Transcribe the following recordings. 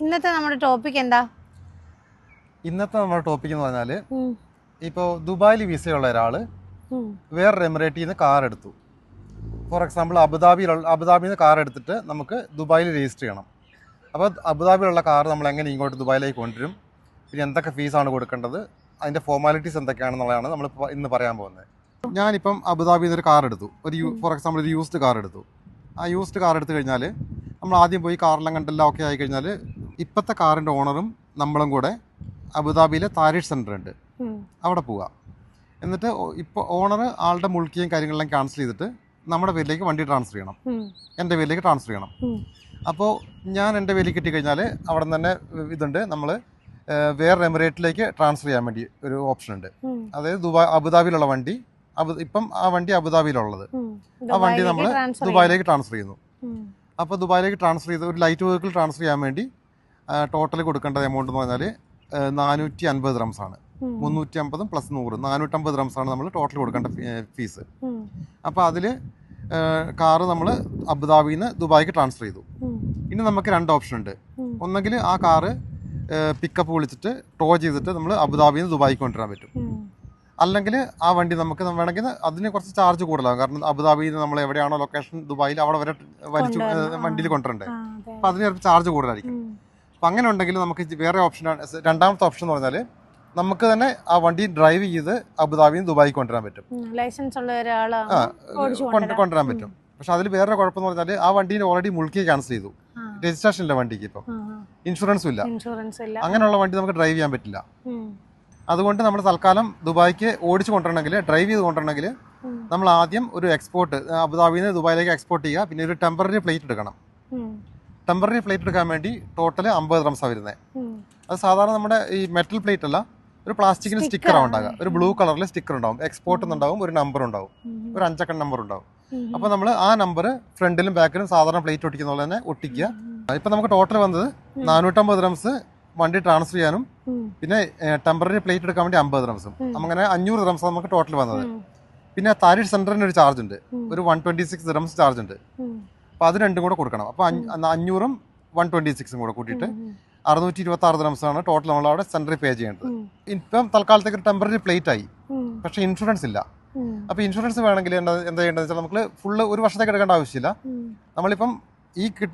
ഇന്നത്തെ നമ്മുടെ ടോപ്പിക് എന്താ? ഇന്നത്തെ നമ്മുടെ ടോപ്പിക് എന്ന് പറഞ്ഞാൽ ഇപ്പോൾ ദുബായിൽ വിസയുള്ള ഒരാൾ വേറൊരു എമിറേറ്റിൽ നിന്ന് കാർ എടുത്തു. ഫോർ എക്സാമ്പിൾ അബുദാബിയിൽ നിന്ന് കാർ എടുത്തിട്ട് നമുക്ക് ദുബായിൽ രജിസ്റ്റർ ചെയ്യണം. അപ്പോൾ അബുദാബിയിലുള്ള കാർ നമ്മൾ എങ്ങനെ ഇങ്ങോട്ട് ദുബായിലേക്ക് കൊണ്ടുവരും, പിന്നെ എന്തൊക്കെ ഫീസാണ് കൊടുക്കേണ്ടത്, അതിൻ്റെ ഫോർമാലിറ്റീസ് എന്തൊക്കെയാണെന്നുള്ളതാണ് നമ്മൾ ഇന്ന് പറയാൻ പോകുന്നത്. ഞാനിപ്പം അബുദാബിയിൽ നിന്ന് ഒരു കാർ എടുത്തു, ഫോർ എക്സാമ്പിൾ ഒരു യൂസ്ഡ് കാർ എടുത്തു. ആ യൂസ്ഡ് കാർ എടുത്തു കഴിഞ്ഞാൽ നമ്മൾ ആദ്യം പോയി കാറെല്ലാം കണ്ടെല്ലാം ഓക്കെ ആയി കഴിഞ്ഞാൽ ഇപ്പോഴത്തെ കാറിൻ്റെ ഓണറും നമ്മളും കൂടെ അബുദാബിയിലെ താരിഷ് സെൻറ്റർ ഉണ്ട്, അവിടെ പോവുക. എന്നിട്ട് ഇപ്പോൾ ഓണർ ആളുടെ മുൾക്കിയും കാര്യങ്ങളെല്ലാം ക്യാൻസൽ ചെയ്തിട്ട് നമ്മുടെ പേരിലേക്ക് വണ്ടി ട്രാൻസ്ഫർ ചെയ്യണം, എൻ്റെ പേരിലേക്ക് ട്രാൻസ്ഫർ ചെയ്യണം. അപ്പോൾ ഞാൻ എൻ്റെ പേരിൽ കിട്ടിക്കഴിഞ്ഞാൽ അവിടെ നിന്ന് തന്നെ ഇതുണ്ട്, നമ്മൾ വേറെ എമിറേറ്റിലേക്ക് ട്രാൻസ്ഫർ ചെയ്യാൻ വേണ്ടി ഒരു ഓപ്ഷൻ ഉണ്ട്. അതായത് അബുദാബിയിലുള്ള വണ്ടി ഇപ്പം ആ വണ്ടി അബുദാബിയിലുള്ളത്, ആ വണ്ടി നമ്മൾ ദുബായിലേക്ക് ട്രാൻസ്ഫർ ചെയ്യുന്നു. അപ്പോൾ ദുബായിലേക്ക് ട്രാൻസ്ഫർ ചെയ്ത് ഒരു ലൈറ്റ് വെഹിക്കിൾ ട്രാൻസ്ഫർ ചെയ്യാൻ വേണ്ടി ടോട്ടൽ കൊടുക്കേണ്ട എമൗണ്ട് എന്ന് പറഞ്ഞാൽ 450 ദിർഹംസാണ്. 350 പ്ലസ് 100 450 ദിർഹംസാണ് നമ്മൾ ടോട്ടൽ കൊടുക്കേണ്ട ഫീസ്. അപ്പോൾ അതിൽ കാറ് നമ്മൾ അബുദാബിയിൽ നിന്ന് ദുബായിക്ക് ട്രാൻസ്ഫർ ചെയ്തു. ഇനി നമുക്ക് രണ്ട് ഓപ്ഷൻ ഉണ്ട്. ഒന്നെങ്കിൽ ആ കാറ് പിക്കപ്പ് വിളിച്ചിട്ട് ടോ ചെയ്തിട്ട് നമ്മൾ അബുദാബിയിൽ നിന്ന് ദുബായിക്ക് കൊണ്ടുവരാൻ പറ്റും. അല്ലെങ്കിൽ ആ വണ്ടി നമുക്ക് വേണമെങ്കിൽ അതിന് കുറച്ച് ചാർജ് കൂടുതലാകും. കാരണം അബുദാബിയിൽ നിന്ന് നമ്മൾ എവിടെയാണോ ലൊക്കേഷൻ ദുബായിൽ അവിടെ വരെ വലിച്ചു വണ്ടിയിൽ കൊണ്ടുവരണ്ടേ, അപ്പോൾ അതിന് ചിലപ്പോൾ ചാർജ് കൂടുതലായിരിക്കും. അപ്പം അങ്ങനെ ഉണ്ടെങ്കിൽ നമുക്ക് വേറെ ഓപ്ഷനാണ്. രണ്ടാമത്തെ ഓപ്ഷൻ എന്ന് പറഞ്ഞാൽ നമുക്ക് തന്നെ ആ വണ്ടി ഡ്രൈവ് ചെയ്ത് അബുദാബിയിൽ നിന്ന് ദുബായിക്ക് കൊണ്ടുവരാൻ പറ്റും, ലൈസൻസ് ഉള്ള ഒരാളെ കൊണ്ടുവരാൻ പറ്റും. പക്ഷെ അതിൽ വേറെ കുഴപ്പമെന്ന് പറഞ്ഞാൽ ആ വണ്ടീനെ ഓൾറെഡി മുൾക്കി ക്യാൻസൽ ചെയ്തു, രജിസ്ട്രേഷൻ ഇല്ല വണ്ടിക്ക്, ഇപ്പം ഇൻഷുറൻസും ഇല്ല. അങ്ങനെയുള്ള വണ്ടി നമുക്ക് ഡ്രൈവ് ചെയ്യാൻ പറ്റില്ല. അതുകൊണ്ട് നമ്മൾ തൽക്കാലം ദുബായിക്ക് ഓടിച്ചു കൊണ്ടുവരണമെങ്കിൽ, ഡ്രൈവ് ചെയ്ത് കൊണ്ടുവരണമെങ്കിൽ നമ്മൾ ആദ്യം ഒരു എക്സ്പോർട്ട് അബുദാബിയിൽ നിന്ന് ദുബായിലേക്ക് എക്സ്പോർട്ട് ചെയ്യുക. പിന്നെ ഒരു ടെമ്പററി പ്ലേറ്റ് എടുക്കണം. ടെമ്പററി പ്ലേറ്റ് എടുക്കാൻ വേണ്ടി ടോട്ടൽ 50 ദിർഹംസാണ് വരുന്നത്. അത് സാധാരണ നമ്മുടെ ഈ മെറ്റൽ പ്ലേറ്റ് അല്ല, ഒരു പ്ലാസ്റ്റിക്കിന് സ്റ്റിക്കറാണ് ഉണ്ടാകുക. ഒരു ബ്ലൂ കളറിൽ സ്റ്റിക്കർ ഉണ്ടാവും, എക്സ്പോർട്ട് എന്നുണ്ടാവും, ഒരു നമ്പർ ഉണ്ടാവും, ഒരു 5 അക്ക നമ്പർ ഉണ്ടാവും. അപ്പോൾ നമ്മൾ ആ നമ്പർ ഫ്രണ്ടിലും ബാക്കിലും സാധാരണ പ്ലേറ്റ് ഒട്ടിക്കുന്ന പോലെ തന്നെ ഒട്ടിക്കുക. ഇപ്പം നമുക്ക് ടോട്ടൽ വന്നത് 450 ദിർഹംസ് വണ്ടി ട്രാൻസ്ഫർ ചെയ്യാനും പിന്നെ ടെമ്പററി പ്ലേറ്റ് എടുക്കാൻ വേണ്ടി 50 ദിർഹംസും, അങ്ങനെ 500 ദിർഹംസ് നമുക്ക് ടോട്ടൽ വന്നത്. പിന്നെ താരിഷ് സെന്ററിന് ഒരു ചാർജ് ഉണ്ട്, ഒരു 126 ദിർഹംസ് ചാർജ് ഉണ്ട്. അപ്പോൾ അത് രണ്ടും കൂടെ കൊടുക്കണം. അപ്പോൾ 500ഉം 126ഉം കൂടെ കൂട്ടിയിട്ട് 626 ദിർഹംസാണ് ടോട്ടൽ നമ്മൾ അവിടെ സെന്ററിൽ പേ ചെയ്യേണ്ടത്. ഇപ്പം തൽക്കാലത്തേക്ക് ടെമ്പററി പ്ലേറ്റ് ആയി, പക്ഷേ ഇൻഷുറൻസ് ഇല്ല. അപ്പോൾ ഇൻഷുറൻസ് വേണമെങ്കിൽ എന്താ ചെയ്യേണ്ടതെന്ന് വെച്ചാൽ നമുക്ക് ഫുള്ള് ഒരു വർഷത്തേക്ക് എടുക്കേണ്ട ആവശ്യമില്ല.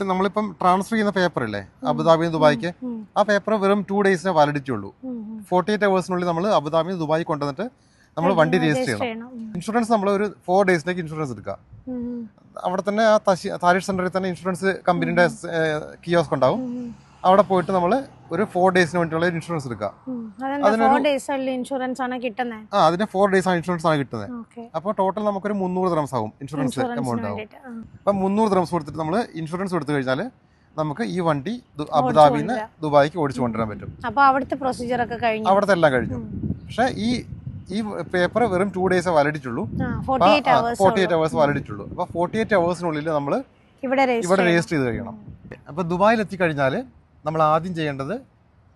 നമ്മളിപ്പം ട്രാൻസ്ഫർ ചെയ്യുന്ന പേപ്പർ ഇല്ലേ അബുദാബിയിൽ നിന്ന് ദുബായിക്ക്, ആ പേപ്പർ വെറും 2 ഡേയ്സിനെ വാലിഡിറ്റി ഉള്ളൂ. 48 അവേഴ്സിനുള്ളിൽ നമ്മൾ അബുദാബിയിൽ നിന്ന് ദുബായി കൊണ്ടുവന്നിട്ട് നമ്മൾ വണ്ടി രജിസ്റ്റർ ചെയ്യണം. ഇൻഷുറൻസ് നമ്മൾ ഒരു 4 ഡേയ്സിലേക്ക് ഇൻഷുറൻസ് എടുക്കുക. അവിടെ തന്നെ ആ താരിഷ് സെന്ററിൽ തന്നെ ഇൻഷുറൻസ് കമ്പനീൻ്റെ കിയോസ്ക് ഉണ്ടാവും. അവിടെ പോയിട്ട് നമ്മൾ ഒരു 4 ഡേയ്സിന് വേണ്ടിയുള്ള ഇൻഷുറൻസ് എടുക്കുക. അതിന് 4 ഡേയ്സ് ആണ് ഇൻഷുറൻസ് ആണ് കിട്ടുന്നത്. അപ്പോൾ ടോട്ടൽ നമുക്കൊരു 300 ദിർഹംസ് ആവും ഇൻഷുറൻസ് എമൗണ്ട് ആവും. അപ്പം 300 ദിർഹംസ് കൊടുത്തിട്ട് നമ്മൾ ഇൻഷുറൻസ് കൊടുത്തു കഴിഞ്ഞാൽ നമുക്ക് ഈ വണ്ടി അബുദാബിയിൽ നിന്ന് ദുബായിക്ക് ഓടിച്ചു കൊണ്ടുവരാൻ പറ്റും. അവിടുത്തെ പ്രൊസീജിയർ ഒക്കെ കഴിഞ്ഞു, അവിടുത്തെ എല്ലാം കഴിഞ്ഞു. പക്ഷേ ഈ പേപ്പർ വെറും 2 ഡേയ്സ് വാലിഡിറ്റി ഉള്ളൂ, 48 അവേഴ്സ് വാലിഡിറ്റി ഉള്ളൂ. അപ്പോൾ 48 അവേഴ്സിനുള്ളിൽ നമ്മൾ ഇവിടെ രജിസ്റ്റർ ചെയ്ത് കഴിയണം. അപ്പോൾ ദുബായിൽ എത്തിക്കഴിഞ്ഞാൽ നമ്മൾ ആദ്യം ചെയ്യേണ്ടത്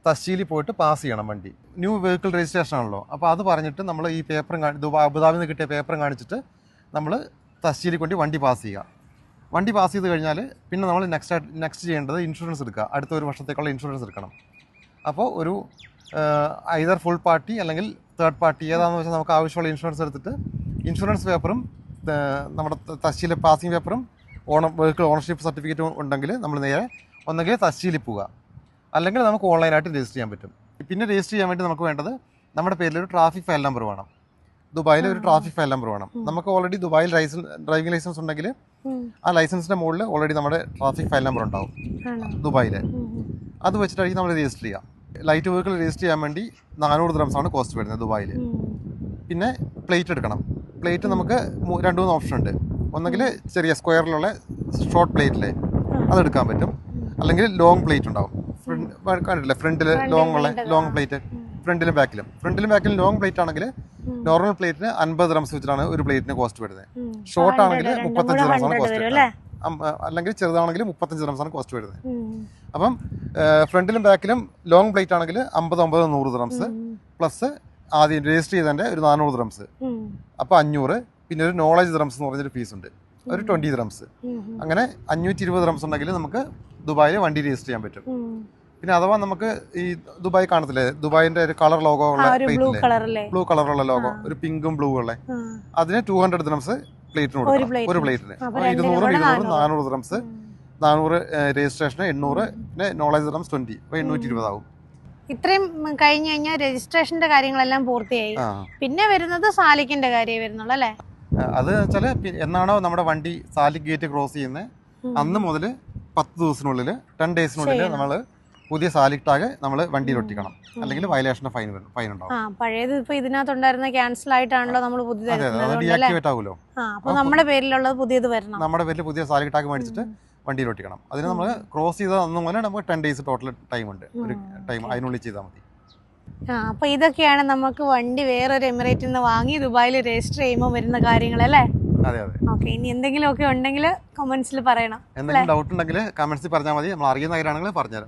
തഹ്സീലിൽ പോയിട്ട് പാസ് ചെയ്യണം വണ്ടി. ന്യൂ വെഹിക്കിൾ രജിസ്ട്രേഷൻ ആണല്ലോ, അപ്പോൾ അത് പറഞ്ഞിട്ട് നമ്മൾ ഈ പേപ്പറും അബുദാബിയിൽ നിന്ന് കിട്ടിയ പേപ്പറും കാണിച്ചിട്ട് നമ്മൾ തഹ്സീലിൽ കൊണ്ട് വണ്ടി പാസ് ചെയ്യുക. വണ്ടി പാസ് ചെയ്ത് കഴിഞ്ഞാൽ പിന്നെ നമ്മൾ നെക്സ്റ്റ് ചെയ്യേണ്ടത് ഇൻഷുറൻസ് എടുക്കുക. അടുത്ത ഒരു വർഷത്തേക്കുള്ള ഇൻഷുറൻസ് എടുക്കണം. അപ്പോൾ ഒരു ഐദർ ഫുൾ പാർട്ടി അല്ലെങ്കിൽ തേർഡ് പാർട്ടി ഏതാണെന്ന് വെച്ചാൽ നമുക്ക് ആവശ്യമുള്ള ഇൻഷുറൻസ് എടുത്തിട്ട് ഇൻഷുറൻസ് പേപ്പറും നമ്മുടെ തഹ്സീൽ പാസിംഗ് പേപ്പറും വെഹിക്കിൾ ഓണർഷിപ്പ് സർട്ടിഫിക്കറ്റും ഉണ്ടെങ്കിൽ നമ്മൾ നേരെ ഒന്നെങ്കിൽ തഹ്സീലിൽ പോവുക, അല്ലെങ്കിൽ നമുക്ക് ഓൺലൈനായിട്ട് രജിസ്റ്റർ ചെയ്യാൻ പറ്റും. പിന്നെ രജിസ്റ്റർ ചെയ്യാൻ വേണ്ടി നമുക്ക് വേണ്ടത് നമ്മുടെ പേരിൽ ഒരു ട്രാഫിക് ഫയൽ നമ്പർ വേണം. ദുബായിൽ ഒരു ട്രാഫിക് ഫയൽ നമ്പർ വേണം. നമുക്ക് ഓൾറെഡി ദുബായിൽ ഡ്രൈവിംഗ് ലൈസൻസ് ഉണ്ടെങ്കിൽ ആ ലൈസൻസിൻ്റെ മുകളിൽ ഓൾറെഡി നമ്മുടെ ട്രാഫിക് ഫയൽ നമ്പർ ഉണ്ടാവും ദുബായിൽ. അത് വെച്ചിട്ടായിരിക്കും നമ്മൾ രജിസ്റ്റർ ചെയ്യുക. ലൈറ്റ് വെഹിക്കിൾ രജിസ്റ്റർ ചെയ്യാൻ വേണ്ടി 400 ദിർഹംസാണ് കോസ്റ്റ് വരുന്നത് ദുബായിൽ. പിന്നെ പ്ലേറ്റ് എടുക്കണം. പ്ലേറ്റ് നമുക്ക് 2-3 ഓപ്ഷൻ ഉണ്ട്. ഒന്നെങ്കിൽ ചെറിയ സ്ക്വയറിലുള്ള ഷോർട്ട് പ്ലേറ്റിലെ അതെടുക്കാൻ പറ്റും, അല്ലെങ്കിൽ ലോങ് പ്ലേറ്റ് ഉണ്ടാവും. കണ്ടിട്ടില്ലേ ഫ്രണ്ടിൽ ലോങ് പ്ലേറ്റ്, ഫ്രണ്ടിലും ബാക്കിലും ലോങ് പ്ലേറ്റ് ആണെങ്കിൽ നോർമൽ പ്ലേറ്റിന് 50 ദിർഹംസ് വെച്ചിട്ടാണ് ഒരു പ്ലേറ്റിന് കോസ്റ്റ് വരുന്നത്. ഷോർട്ട് ആണെങ്കിൽ 35 ദിർഹംസാണ് കോസ്റ്റ് വരുന്നത്, അല്ലെങ്കിൽ ചെറുതാണെങ്കിൽ 35 ദിർഹംസാണ് കോസ്റ്റ് വരുന്നത്. അപ്പം ഫ്രണ്ടിലും ബാക്കിലും ലോങ് പ്ലേറ്റ് ആണെങ്കിൽ 50, 100 ദിർഹംസ് പ്ലസ് ആദ്യം രജിസ്റ്റർ ചെയ്തതിൻ്റെ ഒരു 400 ദിർഹംസ്, അപ്പോൾ 500. പിന്നെ ഒരു നോളജ് ദിർഹംസ് എന്ന് പറഞ്ഞൊരു ഫീസ് ഉണ്ട്, ഒരു 20 ദിർഹംസ്. അങ്ങനെ 520 ദിർഹംസ് ഉണ്ടെങ്കിൽ നമുക്ക് ദുബായിൽ വണ്ടി രജിസ്റ്റർ ചെയ്യാൻ പറ്റും. പിന്നെ അഥവാ നമുക്ക് ഈ ദുബായ് കാണത്തില്ലേ, ദുബായിന്റെ ഒരു കളർ ലോഗോ ഉള്ള പ്ലേറ്റില്ലേ, ബ്ലൂ കളറുള്ള ലോഗോ, ഒരു പിങ്കും ബ്ലൂ ഉള്ള, അതിന് 200 ദിർഹംസ് പ്ലേറ്റിന് കൊടുക്കണം, ഒരു പ്ലേറ്റിന്. 200, 400 ദിർഹംസ്, 400 രജിസ്ട്രേഷന്, 800 പിന്നെ നോളജ് ദിർഹംസ് 20, അപ്പോൾ 820 ആവും. ഇത്രയും കഴിഞ്ഞു കഴിഞ്ഞാൽ രജിസ്ട്രേഷന്റെ കാര്യങ്ങളെല്ലാം പൂർത്തിയായി. പിന്നെ വരുന്നത് സാലിക്കിന്റെ കാര്യം വരുന്നുള്ളൂ അല്ലേ? അത് വെച്ചാല് എന്നാണോ നമ്മുടെ വണ്ടി സാലിക് ഗേറ്റ് ക്രോസ് ചെയ്യുന്നത് അന്ന് മുതൽ 10 ദിവസത്തിനുള്ളിൽ 10 ഡേയ്സിനുള്ളിൽ നമ്മൾ പുതിയ സാലിക് ടാഗ് നമ്മൾ വണ്ടിയിൽ ഒട്ടിക്കണം, അല്ലെങ്കിൽ വയലേഷന്റെ ഫൈൻ ഉണ്ടാവും. പഴയത് ഇപ്പൊ ഇതിനകത്തുണ്ടായിരുന്ന ക്യാൻസൽ ആയിട്ടാണല്ലോ നമ്മൾ പുതിയത് ഡീആക്ടിവേറ്റ് ആവുമല്ലോ. അപ്പൊ നമ്മുടെ പേരിലുള്ളത് പുതിയത് വരണം. നമ്മുടെ പേരിൽ പുതിയ സാലിക് ടാഗ് മേടിച്ചിട്ട് വണ്ടിയിൽ ഒട്ടിക്കണം. അതിന് നമ്മൾ ക്രോസ് ചെയ്ത അന്ന് മുതൽ നമുക്ക് 10 ഡേയ്സ് ടോട്ടൽ ടൈം ഉണ്ട്. ഒരു ടൈം അതിനുള്ളിൽ ചെയ്താൽ മതി. അപ്പൊ ഇതൊക്കെയാണ് നമുക്ക് വണ്ടി വേറൊരു എമിറേറ്റിൽ നിന്ന് വാങ്ങി ദുബായിൽ രജിസ്റ്റർ ചെയ്യുമ്പോൾ വരുന്ന കാര്യങ്ങൾ അല്ലേ? അതെ അതെ. ഓക്കെ, ഇനി എന്തെങ്കിലും ഒക്കെ ഉണ്ടെങ്കിൽ കമന്റ്സിൽ പറയണം. എന്തെങ്കിലും ഡൗട്ട് ഉണ്ടെങ്കിൽ കമന്റ്സിൽ പറഞ്ഞാൽ മതി. നമ്മൾ അറിയുന്ന കാര്യമാണെങ്കിൽ പറഞ്ഞുതരാം.